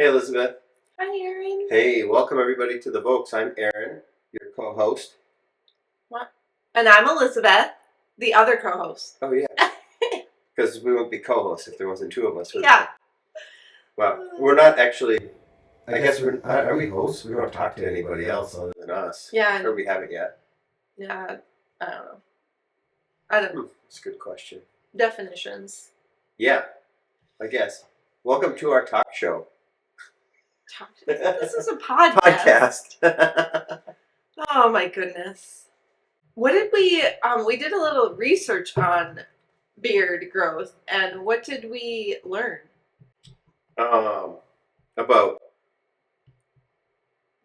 Hey, Elizabeth. Hi, Aaron. Hey, welcome everybody to the Vokes. I'm Aaron, your co-host. What? And I'm Elizabeth, the other co-host. Oh, yeah. Because we wouldn't be co-hosts if there wasn't two of us. Yeah. Well, we're not actually, I guess are we hosts? We don't talk to anybody else other than us. Yeah. Or we haven't yet. Yeah. I don't know. I don't know. That's a good question. Definitions. Yeah, I guess. Welcome to our talk show. This is a podcast. Podcast. Oh, my goodness. What did we did a little research on beard growth, and what did we learn? About,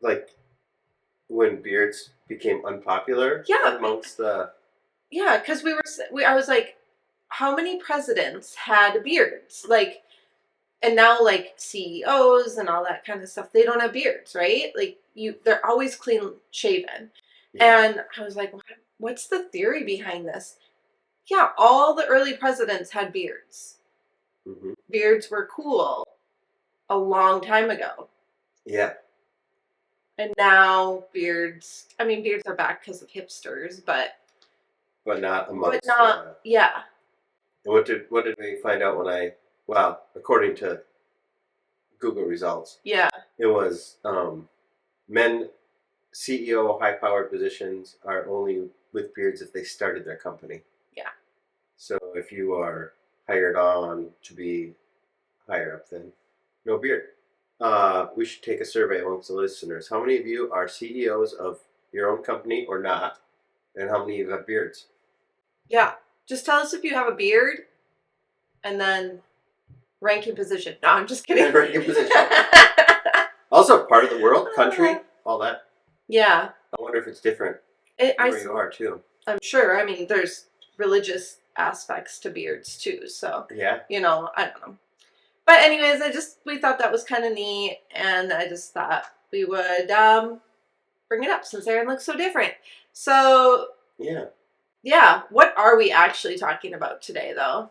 like, when beards became unpopular amongst the... Yeah, because I was like, how many presidents had beards? Like, and now like CEOs and all that kind of stuff, they don't have beards, right? Like they're always clean shaven. Yeah. And I was like, what's the theory behind this? Yeah, all the early presidents had beards. Mm-hmm. Beards were cool a long time ago. Yeah. And now beards are back because of hipsters, but not amongst. But not, yeah. What did we find out according to Google results? Yeah. It was men CEO high-powered positions are only with beards if they started their company. Yeah. So if you are hired on to be higher up, then no beard. We should take a survey amongst the listeners. How many of you are CEOs of your own company or not? And how many of you have beards? Yeah. Just tell us if you have a beard, and then ranking position. No, I'm just kidding. Ranking position. Also, part of the world, country, all that. Yeah. I wonder if it's different where you are, too. I'm sure. I mean, there's religious aspects to beards, too. So, yeah. I don't know. But anyways, we thought that was kind of neat, and I just thought we would bring it up since Aaron looks so different. So, yeah. What are we actually talking about today, though?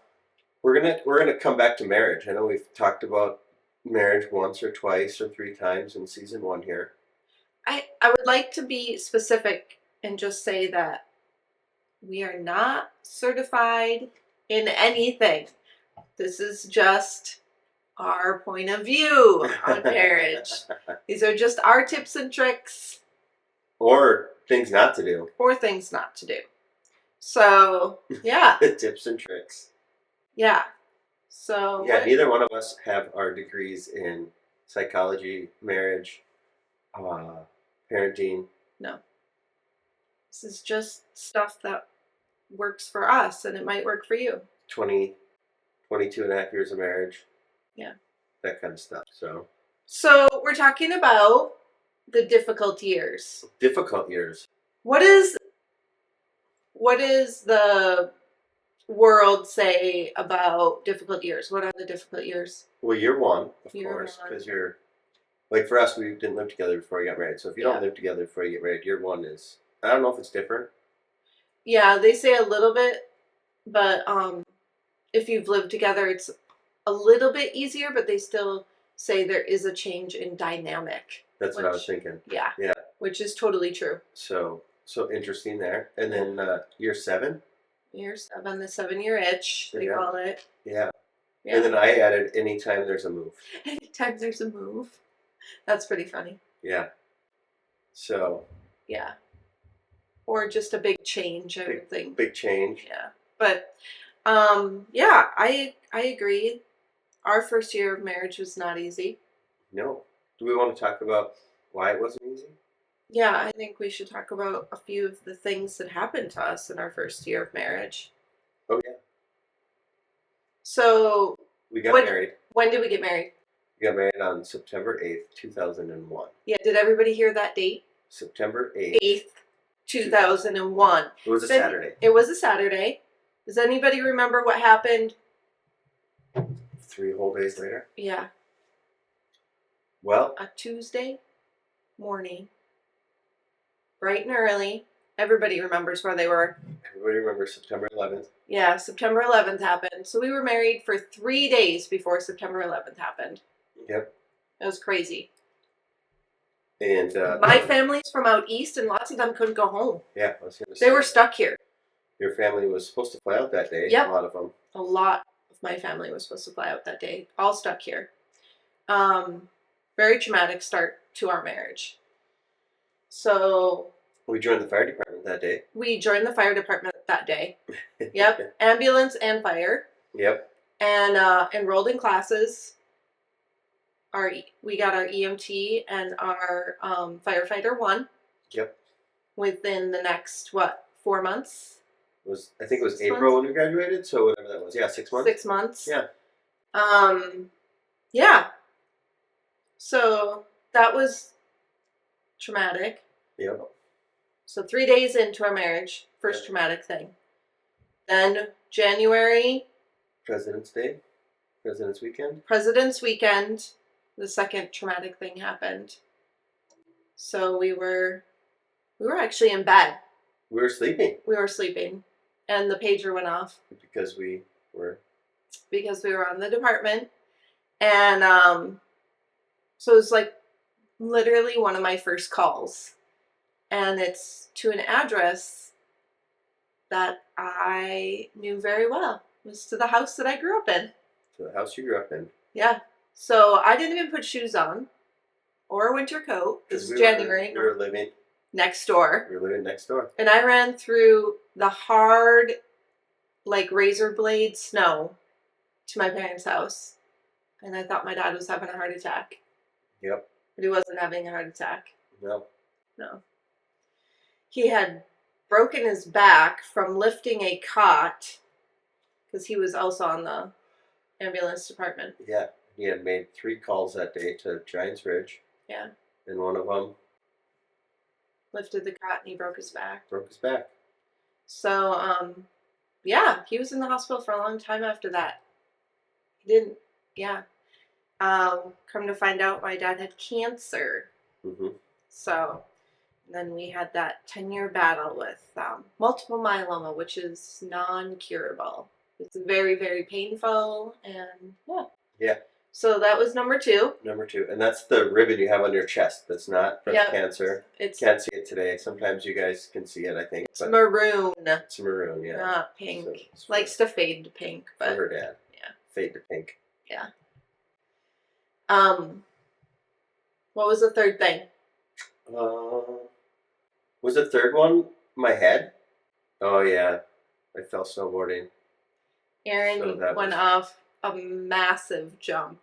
We're gonna come back to marriage. I know we've talked about marriage once or twice or three times in season 1 here. I would like to be specific and just say that we are not certified in anything. This is just our point of view on marriage. These are just our tips and tricks. Or things not to do. So, yeah. Tips and tricks. Yeah. So. Yeah, neither one of us have our degrees in psychology, marriage, parenting. No. This is just stuff that works for us, and it might work for you. 22 and a half years of marriage. Yeah. That kind of stuff. So we're talking about the difficult years. Difficult years. What is the world say about difficult years? What are the difficult years? Well, year 1, of course, because you're, like, for us, we didn't live together before we got married. So if you don't live together before you get married, year 1 is, I don't know if it's different. Yeah, they say a little bit, but if you've lived together, it's a little bit easier, but they still say there is a change in dynamic. That's what I was thinking. Yeah. Yeah. Which is totally true. So interesting there. And then year 7? Year 7, the 7-year itch, they call it. Yeah. And then I added anytime there's a move. Anytime there's a move. That's pretty funny. Yeah. So. Yeah. Or just a big change, I would think. Big change. Yeah. But, yeah, I agree. Our first year of marriage was not easy. No. Do we want to talk about why it wasn't easy? Yeah, I think we should talk about a few of the things that happened to us in our first year of marriage. Oh, yeah. So... We got married. When did we get married? We got married on September 8th, 2001. Yeah, did everybody hear that date? September 8th. 2001. It was a Saturday. It was a Saturday. Does anybody remember what happened? 3 whole days later? Yeah. Well. A Tuesday morning. Bright and early. Everybody remembers where they were. Everybody remembers September 11th. Yeah, September 11th happened. So we were married for 3 days before September 11th happened. Yep. It was crazy. And my family's from out east, and lots of them couldn't go home. Yeah, I was gonna They say. were stuck here. Your family was supposed to fly out that day. Yep. A lot of them. A lot of my family was supposed to fly out that day. All stuck here. Very traumatic start to our marriage. So We joined the fire department that day. we joined the fire department that day. Yep, ambulance and fire. Yep. And enrolled in classes. We got our EMT and our firefighter 1. Yep. Within the next 4 months? I think it was 6 April months? when we graduated, so whatever that was. Yeah, 6 months. 6 months. Yeah. Yeah. So that was traumatic. Yep. So 3 days into our marriage, first traumatic thing. Then January. President's Day. President's Weekend. President's Weekend. The second traumatic thing happened. So we were actually in bed. We were sleeping. We were sleeping. And the pager went off. Because we were on the department. And so it was like literally one of my first calls. And it's to an address that I knew very well. It was to the house that I grew up in. To the house you grew up in. Yeah. So I didn't even put shoes on or a winter coat. This is January. We were living next door. We were living next door. And I ran through the hard, like razor blade snow to my parents' house. And I thought my dad was having a heart attack. Yep. But he wasn't having a heart attack. No. No. He had broken his back from lifting a cot because he was also on the ambulance department. Yeah. He had made 3 calls that day to Giants Ridge. Yeah. And one of them Lifted the cot and he broke his back. broke his back. So, yeah, he was in the hospital for a long time after that. He didn't, yeah. Come to find out, my dad had cancer. Mm-hmm. So, then we had that 10-year battle with multiple myeloma, which is non-curable. It's very, very painful, and yeah. Yeah. So that was number 2. Number 2. And that's the ribbon you have on your chest. That's not breast cancer. It's Can't see it today. Sometimes you guys can see it, I think. It's maroon. It's maroon, yeah. Not pink. So Likes to fade to pink. But for her dad. Yeah. Fade to pink. Yeah. What was the third thing? Was the third one my head? Oh, yeah. I fell snowboarding. Aaron went off a massive jump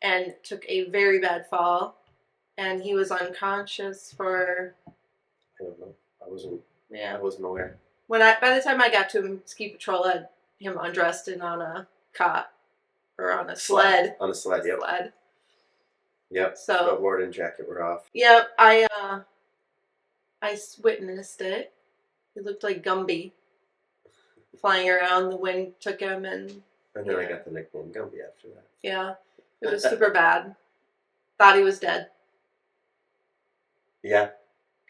and took a very bad fall, and he was unconscious for. I don't know. I wasn't aware. By the time I got to him, ski patrol had him undressed and on a cot or on a sled. On a sled, yep. Sled. Yep. So snowboard and jacket were off. Yep. I witnessed it. He looked like Gumby flying around. The wind took him, and then I got the nickname Gumby after that. Yeah, it was super bad. Thought he was dead. Yeah.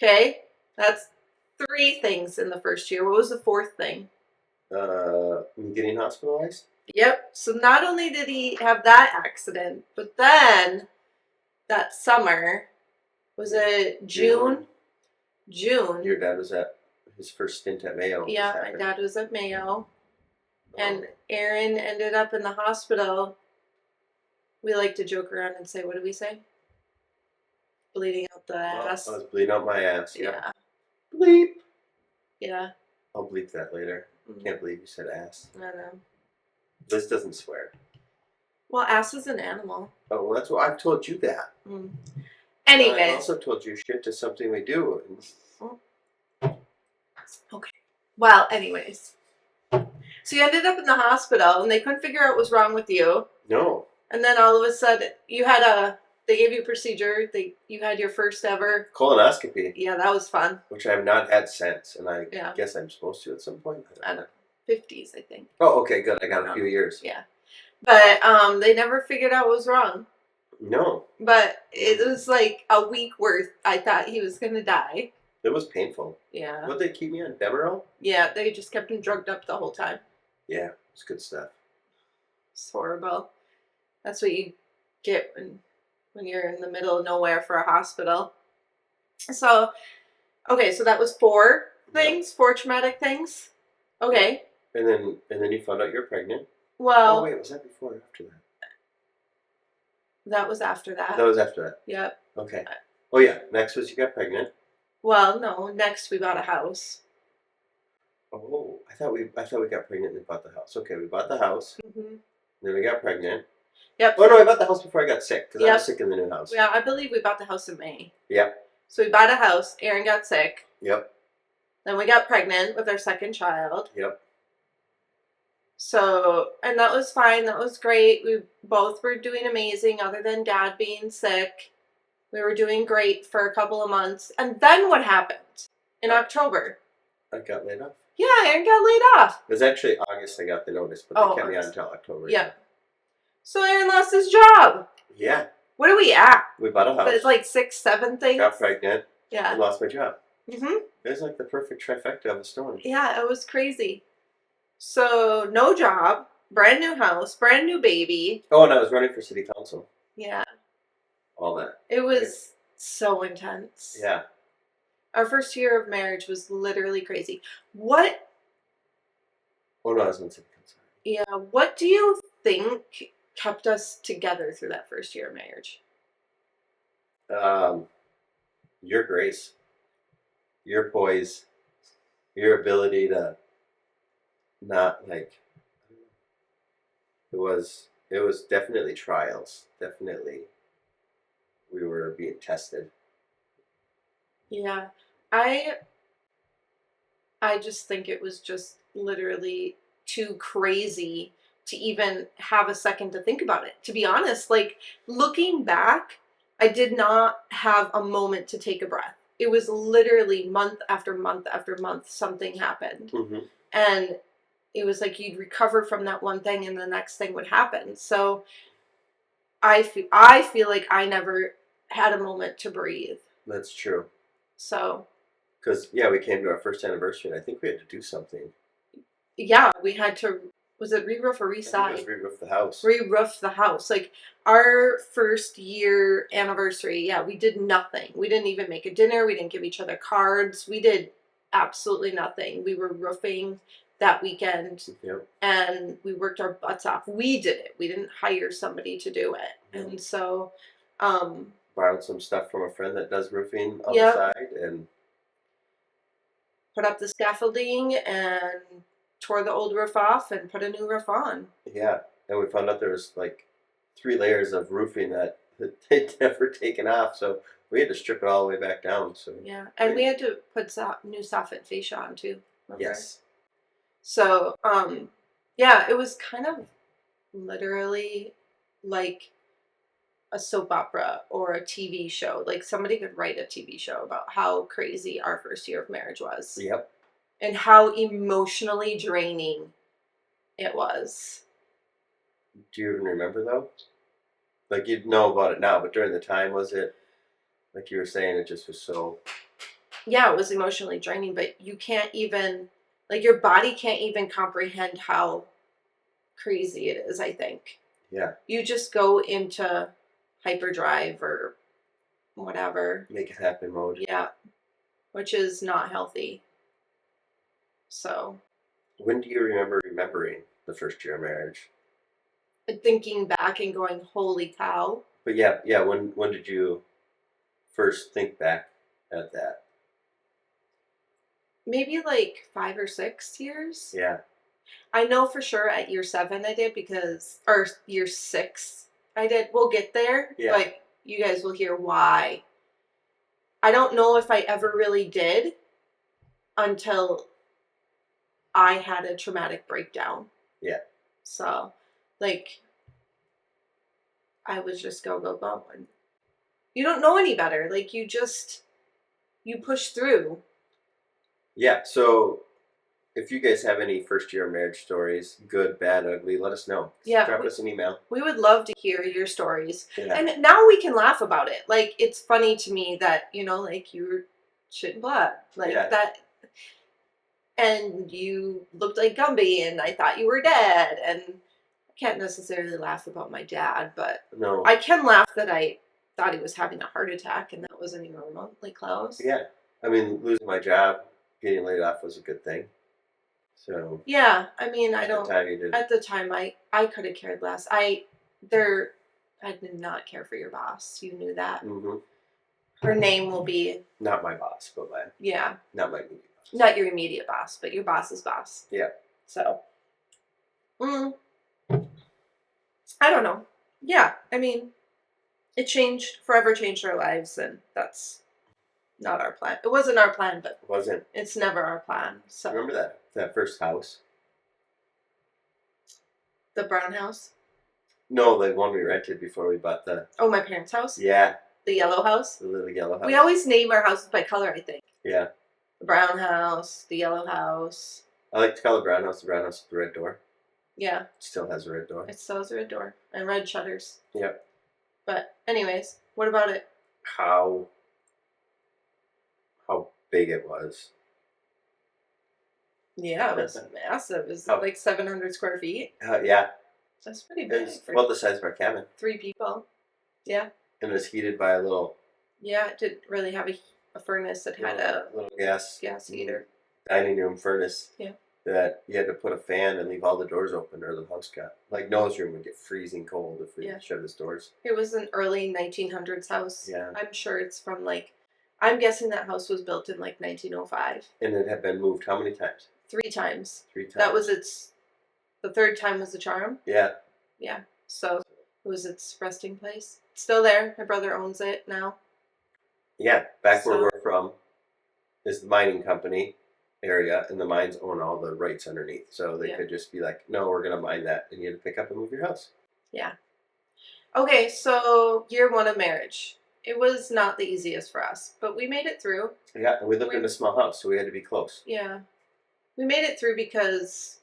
Okay, that's 3 things in the first year. What was the 4th thing? Getting hospitalized? Yep. So not only did he have that accident, but then that summer, was it June? June. Your dad was at his first stint at Mayo. Yeah, my dad was at Mayo. And Aaron ended up in the hospital. We like to joke around and say, what do we say? Bleeding out the ass. I was bleeding out my ass, yeah. Yeah. Bleep. Yeah. I'll bleep that later. Can't believe you said ass. I know. Liz doesn't swear. Well, ass is an animal. Oh, well, that's what I've told you that. Anyway. I also told you shit to something we do. Okay. Well, anyways. So you ended up in the hospital, and they couldn't figure out what was wrong with you. No. And then all of a sudden, they gave you a procedure. You had your first ever colonoscopy. Yeah, that was fun. Which I have not had since, and I Yeah. guess I'm supposed to at some point. I don't know. 50s, I think. Oh, okay, good. I got a few years. Yeah. But they never figured out what was wrong. No. But it was like a week worth. I thought he was going to die. It was painful. Yeah. Would they keep me on Demerol? Yeah, they just kept him drugged up the whole time. Yeah, it's good stuff. It's horrible. That's what you get when when you're in the middle of nowhere for a hospital. So, okay, so that was 4 things, 4 traumatic things. Okay. And then you found out you're pregnant. Well, oh wait, was that before or after that? that was after that. That was after that. Yep. Okay. Oh yeah. Next was you got pregnant. Well, no. Next, we bought a house. Oh, I thought we got pregnant and then bought the house. Okay, we bought the house. Mm-hmm. Then we got pregnant. Yep. Oh no, I bought the house before I got sick because I Yep. was sick in the new house. Yeah, I believe we bought the house in May. Yep. So we bought a house. Aaron got sick. Yep. Then we got pregnant with our second child. Yep. So, and that was fine. That was great. We both were doing amazing other than Dad being sick. We were doing great for a couple of months. And then what happened in October? I got laid off. Yeah, Aaron got laid off. It was actually August I got the notice, but they kept me on until October. Yeah. So Aaron lost his job. Yeah. What are we at? We bought a house. It's like 6, 7 things. Got pregnant. Yeah. And lost my job. Mm-hmm. It was like the perfect trifecta of a storm. Yeah, it was crazy. So, no job, brand new house, brand new baby. Oh, and I was running for city council. Yeah. All that. It was so intense. Yeah. Our first year of marriage was literally crazy. What? Oh no, I was in city council. Yeah. What do you think kept us together through that first year of marriage? Your grace, your poise, your ability to not like. It was definitely trials. Definitely, we were being tested. Yeah. I just think it was just literally too crazy to even have a second to think about it. To be honest, like looking back, I did not have a moment to take a breath. It was literally month after month after month, something happened. Mm-hmm. And it was like you'd recover from that one thing and the next thing would happen. So I feel like I never had a moment to breathe. That's true. So. Because, yeah, we came to our first anniversary, and I think we had to do something. Yeah, we had to, was it re-roof or re-side? I think it was re-roof the house. Re-roof the house. Like, our first year anniversary, yeah, we did nothing. We didn't even make a dinner. We didn't give each other cards. We did absolutely nothing. We were roofing that weekend, Yep. and we worked our butts off. We did it. We didn't hire somebody to do it. Yep. And so, borrowed some stuff from a friend that does roofing on Yep. the side, and put up the scaffolding and tore the old roof off and put a new roof on. yeah, and we found out there was like 3 layers of roofing that they'd never taken off, so we had to strip it all the way back down. So yeah, and we had to put new soffit fascia on too. Remember? Yes. So, yeah, it was kind of literally like a soap opera or a TV show. Like somebody could write a TV show about how crazy our first year of marriage was. Yep. And how emotionally draining it was. Do you even remember though? Like you'd know about it now, but during the time, was it like you were saying? It just was so. Yeah, it was emotionally draining, but you can't even, like, your body can't even comprehend how crazy it is, I think. Yeah. You just go into hyperdrive or whatever. Make it happen mode. Yeah. Which is not healthy. So. When do you remember remembering the first year of marriage? Thinking back and going, holy cow. But yeah. When did you first think back at that? Maybe like 5 or 6 years. Yeah. I know for sure at year 7 I did or year 6 I did. We'll get there, Yeah. but you guys will hear why. I don't know if I ever really did until I had a traumatic breakdown. Yeah. So, like, I was just go. And you don't know any better. Like, you push through. Yeah, so if you guys have any first year marriage stories, good, bad, ugly, let us know. Yeah, Drop us an email. We would love to hear your stories. Yeah. And now we can laugh about it. Like, it's funny to me that, like you were shit and blood. Like that. And you looked like Gumby and I thought you were dead. And I can't necessarily laugh about my dad, but no. I can laugh that I thought he was having a heart attack, and that wasn't even remotely close. Yeah. I mean, losing my job, getting laid off was a good thing. So Yeah, I mean, I at the don't. time you did. At the time, I could have cared less. I did not care for your boss. You knew that. Mm-hmm. Her name will be, Not my boss, but yeah, not my immediate boss. not your immediate boss, but your boss's boss. Yeah. So, mm, I don't know. Yeah, I mean, it forever changed our lives, and that's not our plan. It wasn't our plan, but It wasn't. it's never our plan. So, Remember that first house? the brown house. No, the one we rented before we bought the. Oh, my parents' house. Yeah. The yellow house. The little yellow house. We always name our houses by color, I think. Yeah. The brown house, the yellow house. I like to call the brown house with the red door. Yeah. It still has a red door. It still has a red door and red shutters. Yep. But anyways, what about it? How big it was. Yeah, it was massive. It was like 700 square feet. Yeah. That's pretty big. It's about the size of our cabin. 3 people. Yeah. And it was heated by a little. Yeah, it didn't really have a furnace. It had a little gas heater. Dining room furnace. Yeah. That you had to put a fan and leave all the doors open or the house got. Like Noah's room would get freezing cold if we shut his doors. It was an early 1900s house. Yeah. I'm sure it's from I'm guessing that house was built in 1905. And it had been moved how many times? 3 times. 3 times. That was the third time was the charm. Yeah. Yeah. So it was its resting place. It's still there. My brother owns it now. Yeah. Back where we're from is the mining company area, and the mines own all the rights underneath. So they could just be like, no, we're going to mine that, and you had to pick up and move your house. Yeah. Okay, so year 1 of marriage. It was not the easiest for us, but we made it through. Yeah, and we lived in a small house, so we had to be close. Yeah. We made it through because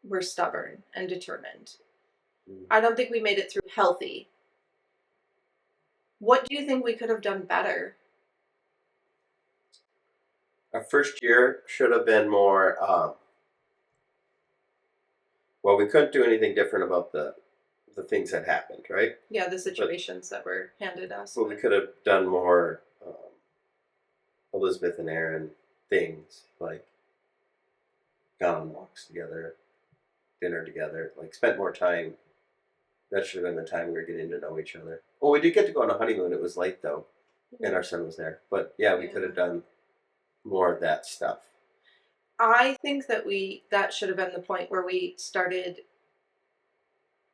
we're stubborn and determined. I don't think we made it through healthy. What do you think we could have done better? Our first year should have been more. Well, we couldn't do anything different about the things that happened, right? Yeah, the situations that were handed us. But we could have done more Elizabeth and Aaron things, like gone on walks together, dinner together, like spent more time. That should have been the time we were getting to know each other. Well, we did get to go on a honeymoon. It was late though, and our son was there. But yeah, we could have done more of that stuff. I think that that should have been the point where we started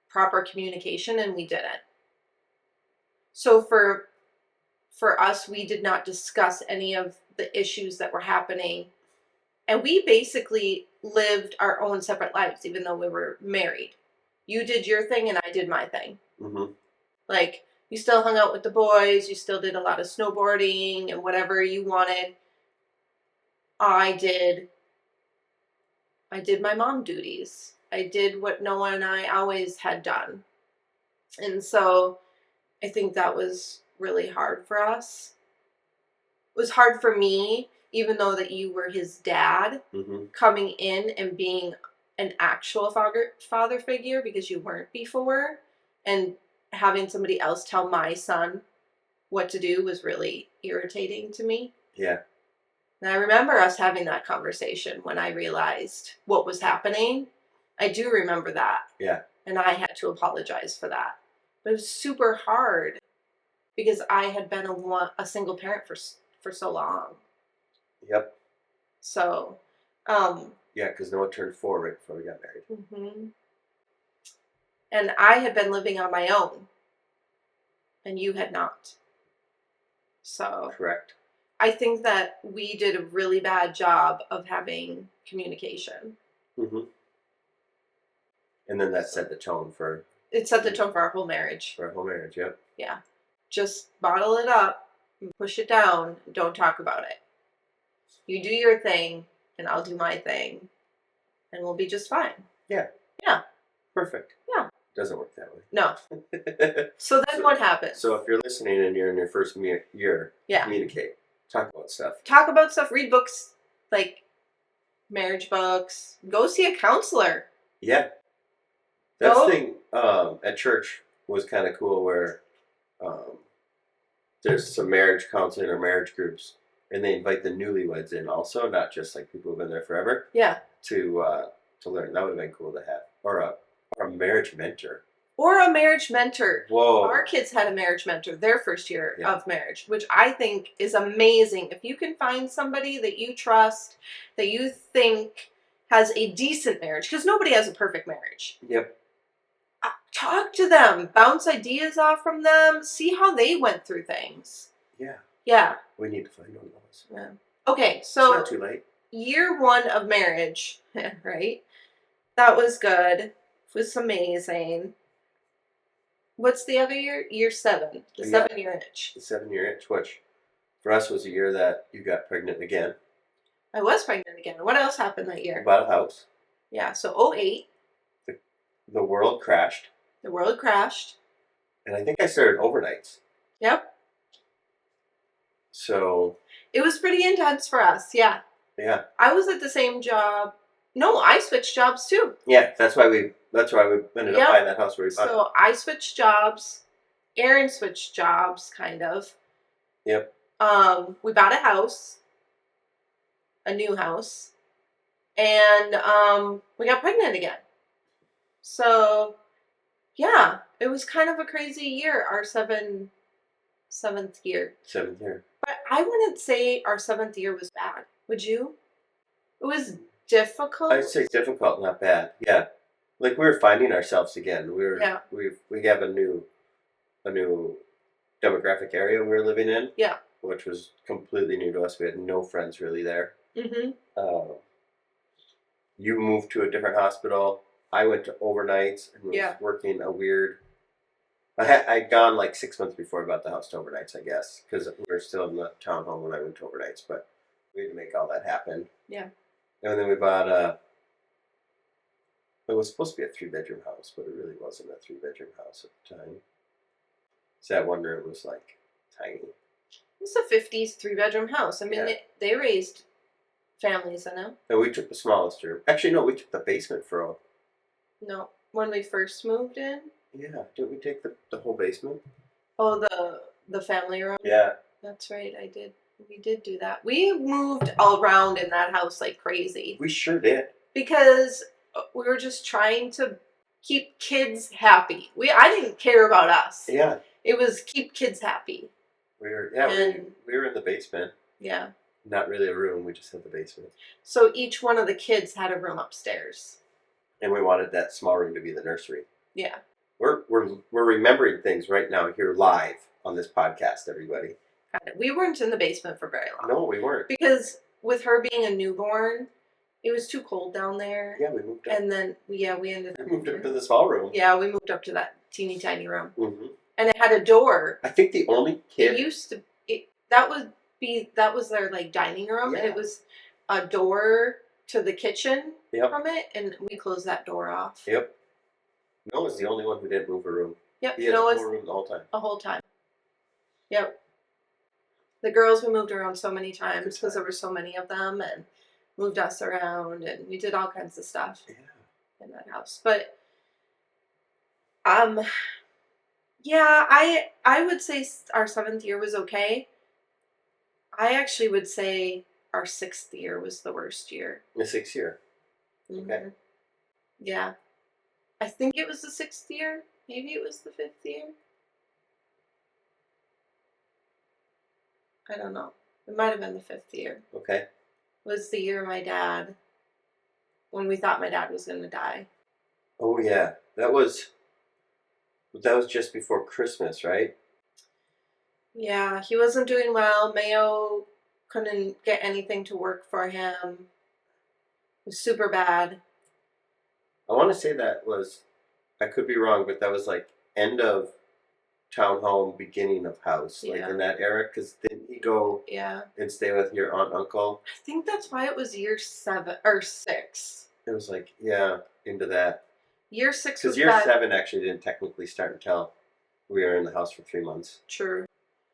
proper communication, and we didn't. So for us, we did not discuss any of the issues that were happening, and we basically lived our own separate lives, even though we were married. You did your thing, and I did my thing. Mm-hmm. Like, you still hung out with the boys, you still did a lot of snowboarding and whatever you wanted. I did my mom duties. I did what Noah and I always had done. And so I think that was really hard for us. It was hard for me, even though that you were his dad, coming in and being an actual father figure, because you weren't before, and having somebody else tell my son what to do was really irritating to me. Yeah. And I remember us having that conversation when I realized what was happening. I do remember that. Yeah. And I had to apologize for that. But it was super hard because I had been a single parent for so long. Yep. So, yeah, because Noah turned 4 right before we got married. Mm-hmm. And I had been living on my own, and you had not. So correct. I think that we did a really bad job of having communication. Mm-hmm. And then that set the tone for... It set the tone for our whole marriage. For our whole marriage, yep. Yeah. Just bottle it up, and push it down, and don't talk about it. You do your thing, and I'll do my thing, and we'll be just fine. Yeah. Yeah. Perfect. Yeah. Doesn't work that way. No. So then what happens? So if you're listening and you're in your first year, communicate. Talk about stuff. Talk about stuff. Read books, like marriage books. Go see a counselor. Yeah. That thing at church was kind of cool where there's some marriage counseling or marriage groups, and they invite the newlyweds in also, not just like people who've been there forever. Yeah. To learn. That would have been cool to have, or a marriage mentor. Or a marriage mentor. Whoa. Our kids had a marriage mentor their first year Yeah. of marriage, which I think is amazing. If you can find somebody that you trust, that you think has a decent marriage, because nobody has a perfect marriage. Yep. Talk to them, bounce ideas off from them, see how they went through things. Yeah. Yeah. We need to find one of those. Yeah. Okay, It's so not too late. year 1 of marriage, right? That was good. It was amazing. What's the other year? Year 7. The 7-year itch. The 7-year itch, which for us was a year that you got pregnant again. I was pregnant again. What else happened that You year? bought a house. Yeah, so 08. The world crashed. The world crashed. And I think I started overnights. Yep. So. It was pretty intense for us, yeah. Yeah. I was at the same job. No, I switched jobs too. Yeah, that's why we ended up buying that house where we bought it. So I switched jobs. Aaron switched jobs, kind of. Yep. We bought a house, a new house, and we got pregnant again. So, yeah, it was kind of a crazy year, our seventh year. 7th year. But I wouldn't say our 7th year was bad. Would you? It was difficult. I'd say difficult, not bad. Yeah, like we were finding ourselves again. We have a new demographic area we were living in. Yeah. Which was completely new to us. We had no friends really there. Mm-hmm. You moved to a different hospital. I went to overnights and was working a weird. I'd gone like 6 months before I bought the house to overnights, I guess, because we were still in the townhome when I went to overnights. But we had to make all that happen. Yeah. And then we bought it was supposed to be a 3-bedroom house, but it really wasn't a 3-bedroom house at the time. So that one room was like tiny. It's a 50s 3-bedroom house. I mean, they raised families in it. And we took the smallest room. Actually, no, we took the basement for all. No, when we first moved in. Yeah, didn't we take the whole basement? Oh, the family room. Yeah. That's right. I did. We did do that. We moved all around in that house like crazy. We sure did. Because we were just trying to keep kids happy. I didn't care about us. Yeah. It was keep kids happy. We were in the basement. Yeah. Not really a room. We just had the basement. So each one of the kids had a room upstairs. And we wanted that small room to be the nursery. Yeah. We're remembering things right now here live on this podcast, everybody. We weren't in the basement for very long. No, we weren't. Because with her being a newborn, it was too cold down there. Yeah, we moved up. And then we moved up to the small room. Yeah, we moved up to that teeny tiny room. Mm-hmm. And it had a door. I think the only kid. It used to. That was their like dining room, and it was a door to the kitchen from it, and we closed that door off. Yep. Noah's the only one who didn't move a room. Yep. He had Noah's a whole room the whole time. The whole time. Yep. The girls we moved around so many times because there were so many of them, and moved us around, and we did all kinds of stuff in that house. But yeah, I would say our 7th year was okay. I actually would say our 6th year was the worst year. The 6th year. Mm-hmm. Okay. Yeah. I think it was the 6th year. Maybe it was the 5th year. I don't know. It might have been the 5th year. Okay. Was the year when we thought my dad was going to die. Oh yeah, that was just before Christmas, right? Yeah, he wasn't doing well. Mayo couldn't get anything to work for him. It was super bad. I want to say I could be wrong, but that was like end of townhome, beginning of house, like in that era, because didn't he go and stay with your aunt and uncle? I think that's why it was year 7 or 6. It was like, into that. Year 6 was because year 7 actually didn't technically start until we were in the house for 3 months. True.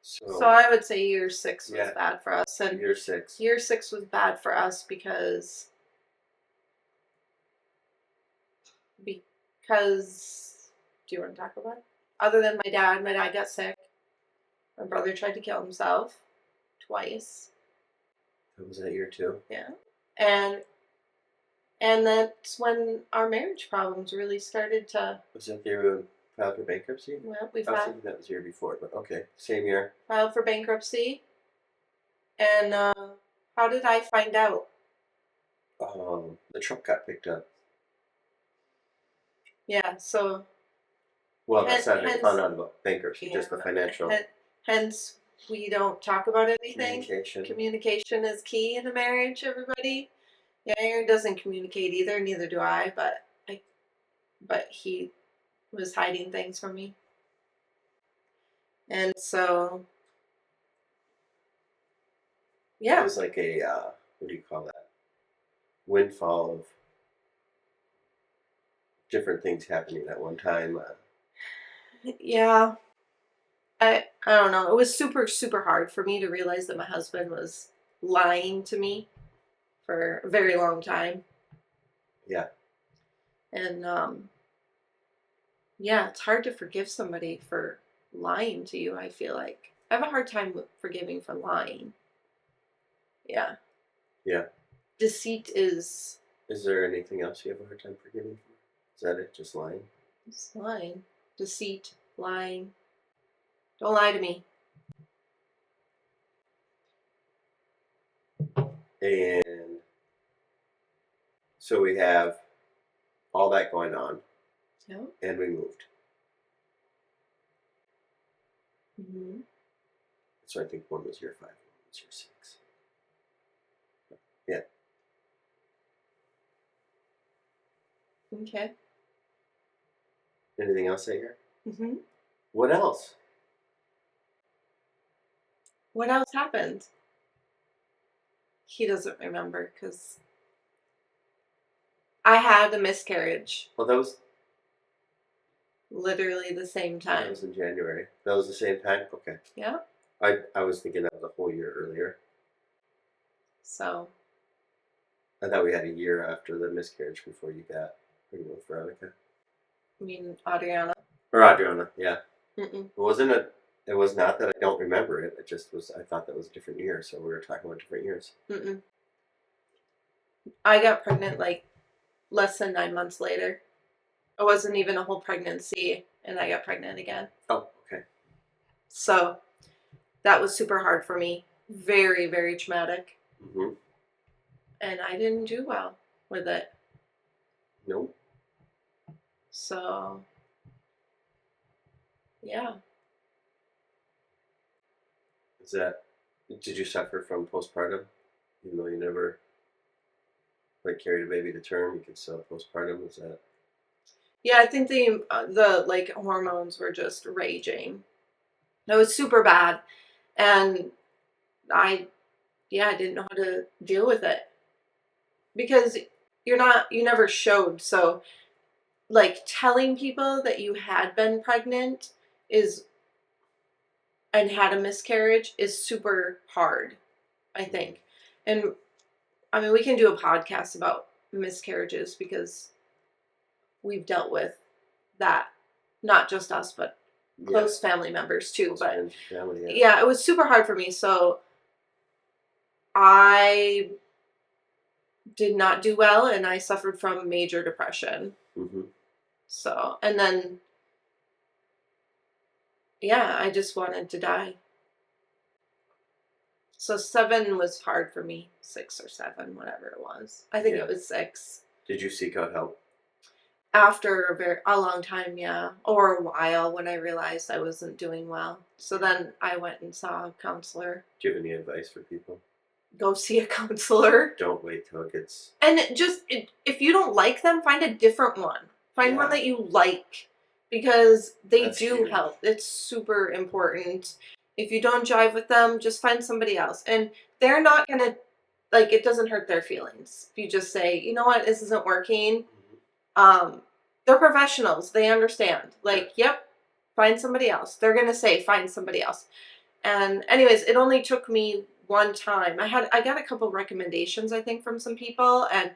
So I would say year 6 was bad for us. And year 6. Year 6 was bad for us because do you want to talk about it? Other than my dad got sick. My brother tried to kill himself twice. That was that year too. Yeah. And that's when our marriage problems really started to. Was that the year we filed for bankruptcy? Well, we I was filed, thinking that was the year before, but okay, same year. filed for bankruptcy. And how did I find out? The truck got picked up. Yeah, so Well, that's not how you hence, found out about bankruptcy, just the yeah, financial hence we don't talk about anything. communication. Communication is key in a marriage, everybody. Yeah, Aaron doesn't communicate either, neither do I, but he was hiding things from me. And so It yeah. was like a what do you call that? Windfall of different things happening at one time. Yeah. I don't know. It was super, super hard for me to realize that my husband was lying to me for a very long time. Yeah. And yeah, it's hard to forgive somebody for lying to you, I feel like. I have a hard time forgiving for lying. Yeah. Yeah. Deceit is Is there anything else you have a hard time forgiving for? Is that it? Just lying? it's lying. Deceit, lying. Don't lie to me. And so we have all that going on, Yeah. and we moved. Mm-hmm. So I think one was year 5, one was year 6. Yeah. Okay. Anything else that year? Mm-hmm. What else? What else happened? He doesn't remember because I had a miscarriage Well, that was literally the same time. in January. That was the same time. Okay. Yeah. I was thinking that was a whole year earlier. So I thought we had a year after the miscarriage before you got pregnant with Veronica. I mean Adriana. Or Adriana, yeah. Mm-mm. It was not that I don't remember it. It just was, I thought that was a different year. So we were talking about different years. Mm-mm. I got pregnant like less than 9 months later. It wasn't even a whole pregnancy, and I got pregnant again. Oh, okay. So that was super hard for me. Very, very traumatic. Mm-hmm. And I didn't do well with it. Nope. So, yeah. Did you suffer from postpartum? Even though you never like carried a baby to term, you could still have postpartum. Is that? Yeah, I think the like hormones were just raging. It was super bad, and I didn't know how to deal with it because you never showed. So like telling people that you had been pregnant is and had a miscarriage is super hard, I think. And I mean, we can do a podcast about miscarriages because we've dealt with that, not just us, but close family members too. Close But friends, family, yeah, it was super hard for me. So I did not do well, and I suffered from major depression. Mm-hmm. So, and then, yeah, I just wanted to die. So 7 was hard for me. 6 or 7, whatever it was. I think Yeah. it was 6. Did you seek out help? After a long time, yeah, or a while when I realized I wasn't doing well. So then I went and saw a counselor. Do you have any advice for people? Go see a counselor. Don't wait till it gets. And if you don't like them, find a different one. Find one Yeah. that you like because they That's do huge. help. It's super important. If you don't jive with them, just find somebody else. And they're not going to, like, it doesn't hurt their feelings. If you just say, you know what, this isn't working. They're professionals. They understand. Like, yep, find somebody else. They're going to say, find somebody else. And anyways, it only took me one time. I got a couple recommendations, I think, from some people, and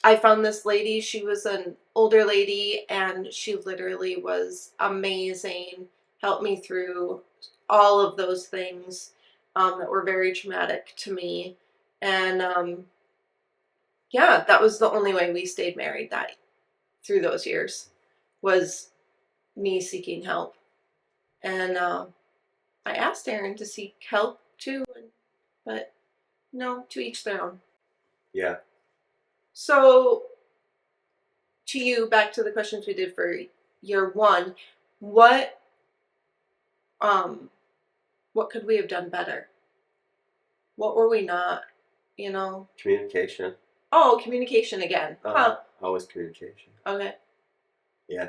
I found this lady. She was an older lady, and she literally was amazing. Helped me through all of those things that were very traumatic to me. And yeah, that was the only way we stayed married that through those years, was me seeking help. And I asked Aaron to seek help too, but no, to each their own. Yeah. So, to you, back to the questions we did for year one, what what could we have done better? What were we not, you know? Communication. Oh, communication again. Huh. Always communication. Okay. Yeah.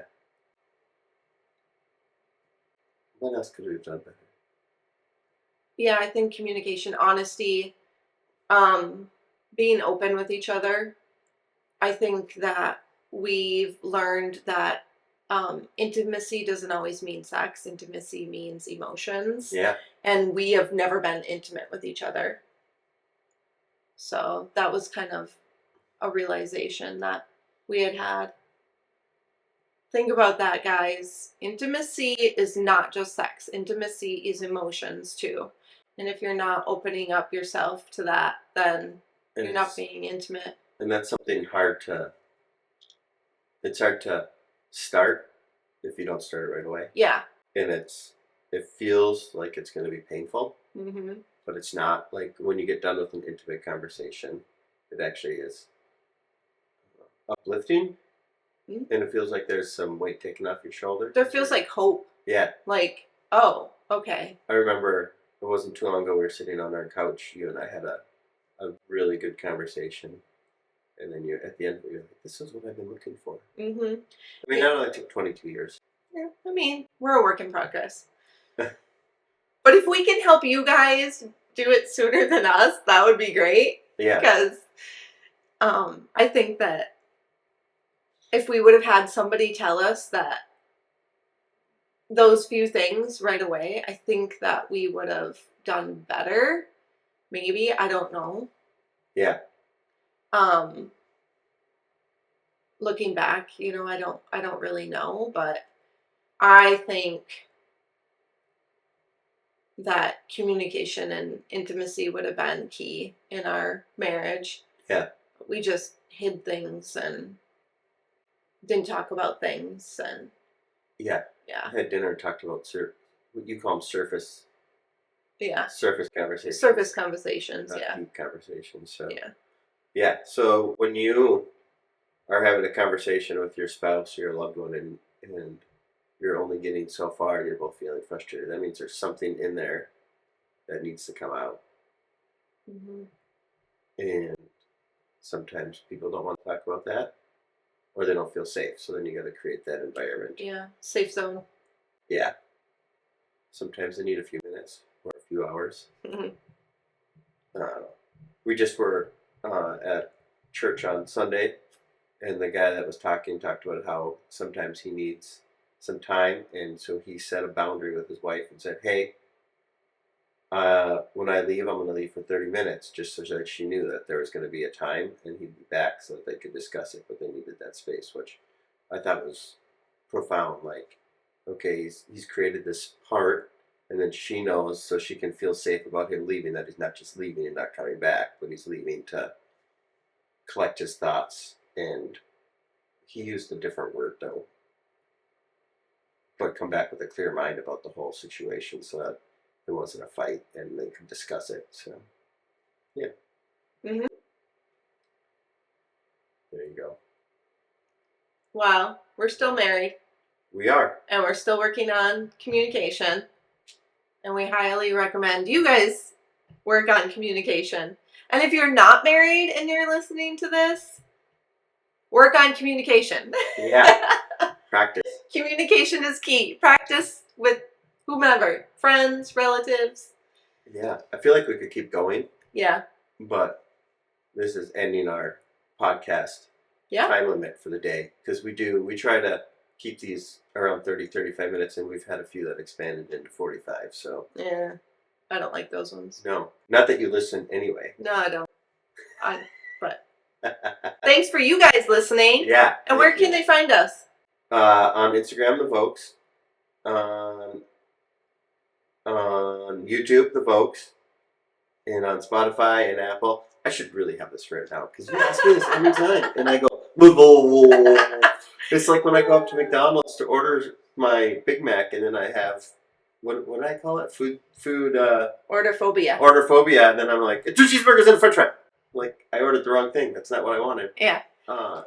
What else could we have done better? Yeah, I think communication, honesty, being open with each other. I think that we've learned that intimacy doesn't always mean sex. Intimacy means emotions. Yeah. And we have never been intimate with each other. So that was kind of a realization that we had had. Think about that, guys. Intimacy is not just sex. Intimacy is emotions too. And if you're not opening up yourself to that, then you're not being intimate. And that's something it's hard to start if you don't start it right away. Yeah. And it feels like it's going to be painful, Mm-hmm. but it's not. Like when you get done with an intimate conversation, it actually is uplifting. Mm-hmm. And it feels like there's some weight taken off your shoulder. There feels like hope. Yeah. Like, oh, okay. I remember it wasn't too long ago we were sitting on our couch. You and I had a really good conversation. And then at the end, you're like, this is what I've been looking for. Mm-hmm. I mean, that only took 22 years. Yeah, I mean, we're a work in progress. But if we can help you guys do it sooner than us, that would be great. Yeah. Because I think that if we would have had somebody tell us that those few things right away, I think that we would have done better. Maybe, I don't know. Yeah. Looking back, I don't really know, but I think that communication and intimacy would have been key in our marriage. Yeah. We just hid things and didn't talk about things, and yeah. Yeah. I had dinner and talked about what you call them surface conversations. Surface conversations, not yeah. deep conversations. So Yeah. Yeah. So when you are having a conversation with your spouse or your loved one and you're only getting so far and you're both feeling frustrated, that means there's something in there that needs to come out. Mm-hmm. And sometimes people don't want to talk about that, or they don't feel safe. So then you got to create that environment. Yeah. Safe zone. Yeah. Sometimes they need a few minutes or a few hours. Mm-hmm. We just were at church on Sunday, and the guy that was talked about how sometimes he needs some time, and so he set a boundary with his wife and said, hey, when I leave, I'm going to leave for 30 minutes, just so that she knew that there was going to be a time and he'd be back so that they could discuss it, but they needed that space, which I thought was profound. Like, okay, he's created this part, and then she knows, so she can feel safe about him leaving, that he's not just leaving and not coming back, but he's leaving to collect his thoughts. And he used a different word, though, but come back with a clear mind about the whole situation so that it wasn't a fight and they could discuss it. So, yeah. Mm-hmm. There you go. Wow. We're still married. We are. And we're still working on communication. And we highly recommend you guys work on communication. And if you're not married and you're listening to this, work on communication. Yeah. Practice. Communication is key. Practice with whomever, friends, relatives. Yeah. I feel like we could keep going. Yeah. But this is ending our podcast time limit for the day. Because we try to keep these around 30-35 minutes, and we've had a few that expanded into 45. So yeah, I don't like those ones. No, not that you listen anyway. No, I don't. But thanks for you guys listening. Yeah. And where can they find us? On Instagram, the Vovks. On on YouTube, the Vokes, and on Spotify and Apple. I should really have this written out because you ask me this every time, and I go. It's like when I go up to McDonald's to order my Big Mac, and then I have what do I call it? Food Orderphobia. orderphobia, and then I'm like 2 cheeseburgers and a French fry. Like I ordered the wrong thing. That's not what I wanted. Yeah.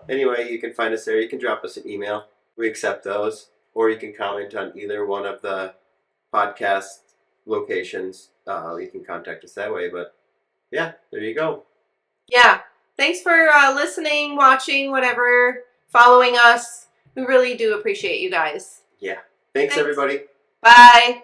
Anyway, you can find us there. You can drop us an email. We accept those, or you can comment on either one of the podcast locations. You can contact us that way. But yeah, there you go. Yeah. Thanks for listening, watching, whatever, following us. We really do appreciate you guys. Yeah. Thanks. Everybody. Bye.